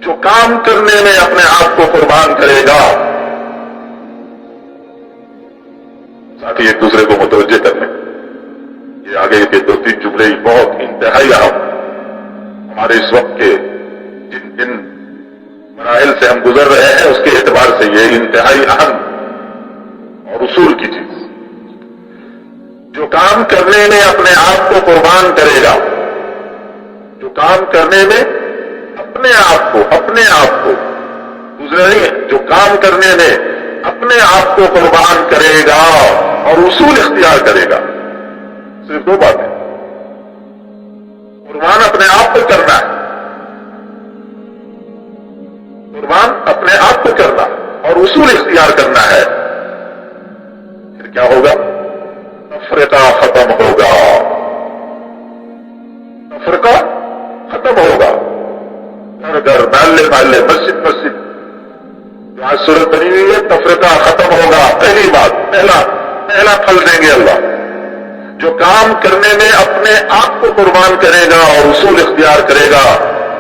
जो काम करने में अपने आप को कुर्बान करेगा। साथ ही एक दूसरे को मुतवज्जे करने, ये आगे के 2-3 जुमले ही बहुत इंतहाई अहम हमारे इस वक्त के जिन मराहिल से हम गुजर रहे हैं उसके एतबार से ये इंतहाई अहम और उसूल की चीज। जो काम करने में अपने आप को कुर्बान करेगा, जो काम करने में अपने आप को दूसरा नहीं है, जो काम करने में अपने आप को कुर्बान करेगा और उसूल इख्तियार करेगा। सिर्फ 2 बातें, कुर्बान अपने आप को करना है, कुर्बान अपने आप को करना और उसूल इख्तियार करना है। फिर क्या होगा? तफरीका खत्म होगा, तफरीका खत्म होगा। घर घर, महल्ले महल्ले, मस्जिद मस्जिद, जो आज सूरत बनी हुई है, तफरीका खत्म होगा। पहली बात, पहला फल देंगे अल्लाह। जो काम करने में अपने आप को कुर्बान करेगा और उसूल इख्तियार करेगा,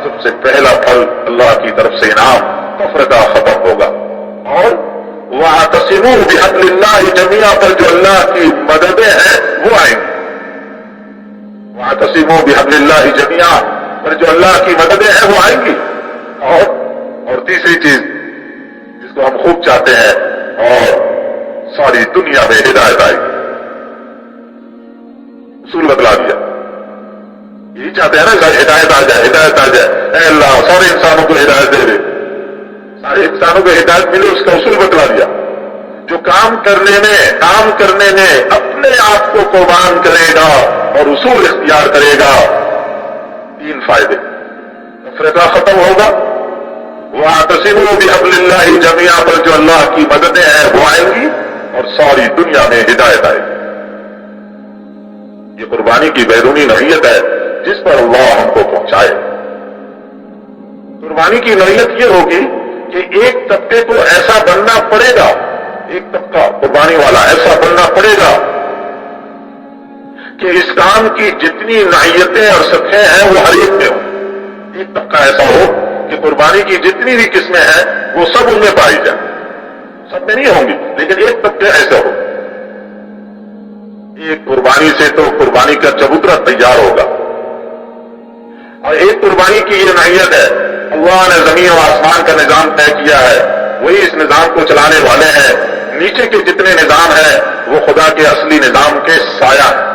सबसे पहला फल अल्लाह की तरफ से इनाम, तफरीका खत्म होगा। और वअतसिमू बिहब्लिल्लाहि जमीअन पर जो अल्लाह की मददें हैं वो आएंगी। वअतसिमू बिहब्लिल्लाहि जमीअन पर जो अल्लाह की मददें हैं वो आएंगी। और तीसरी चीज जिसको हम खूब चाहते हैं, और सारी दुनिया में हिदायत आएगी। उसूल बदला दिया, यही चाहते हैं ना, हिदायत आ जाए, हिदायत आ जाए। ऐ अल्लाह सारे इंसानों को हिदायत दे दे, सारे इंसानों को हिदायत मिले, उसका उसूल बदला दिया। जो काम करने में अपने आप को कुर्बान करेगा और उसूल इख्तियार करेगा, 3 फायदे। तफरीका खत्म होगा, वअतसिमू बिहब्लिल्लाहि जमीअन पर जो अल्लाह की मददें हैं वो आएंगी, और सारी दुनिया में हिदायत आएगी। ये कुर्बानी की बैरूनी नौइयत है जिस पर अल्लाह हमको पहुंचाए। कुर्बानी की नौइयत ये होगी कि एक तबके को ऐसा बनना पड़ेगा, एक तबका कुर्बानी वाला ऐसा बनना पड़ेगा कि इस काम की जितनी नौइयतें और सतहें हैं वो हर एक में हो। एक तबका ऐसा हो कि कुर्बानी की जितनी भी किस्में हैं वो सब उनमें पाई जाए। सब में नहीं होंगी, लेकिन एक तबके ऐसा हो। एक कुर्बानी से तो कुर्बानी का चबूतरा तैयार होगा, और एक कुर्बानी की ये नौइयत है, अल्लाह ने जमीन और आसमान का निजाम तय किया है, वही इस निजाम को चलाने वाले हैं। नीचे के जितने निजाम हैं वो खुदा के असली निजाम के साया है।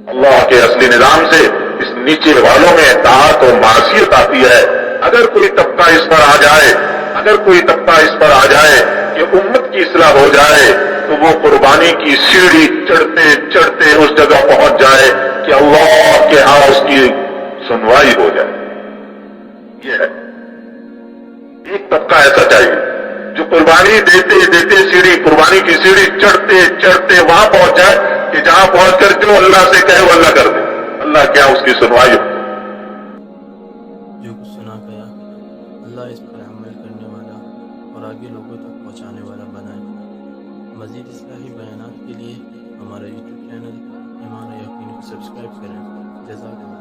अल्लाह के असली निजाम से इस नीचे वालों में ताअत और मासियत आती है। अगर कोई तबका इस पर आ जाए, अगर कोई तबका इस पर आ जाए कि उम्मत की इस्लाह हो जाए, तो वो कुर्बानी की सीढ़ी चढ़ते चढ़ते उस जगह पहुंच जाए कि अल्लाह के यहां उसकी सुनवाई हो जाए। ये है, एक तबका ऐसा चाहिए जो कुर्बानी देते देते सीढ़ी, कुर्बानी की सीढ़ी चढ़ते चढ़ते वहां पहुंच जाए कि जहां पहुंचकर जो अल्लाह से कहे वो अल्लाह कर दे, अल्लाह क्या उसकी सुनवाई हो। जो कुछ सुना गया अल्लाह इस पर अमल करने वाला और आगे लोगों तक पहुंचाने वाला बनाए। मज़ीद इस्लाही बयानात के लिए हमारा यूट्यूब चैनल ईमान और यकीन को सब्सक्राइब करें। जज़ाकल्लाह।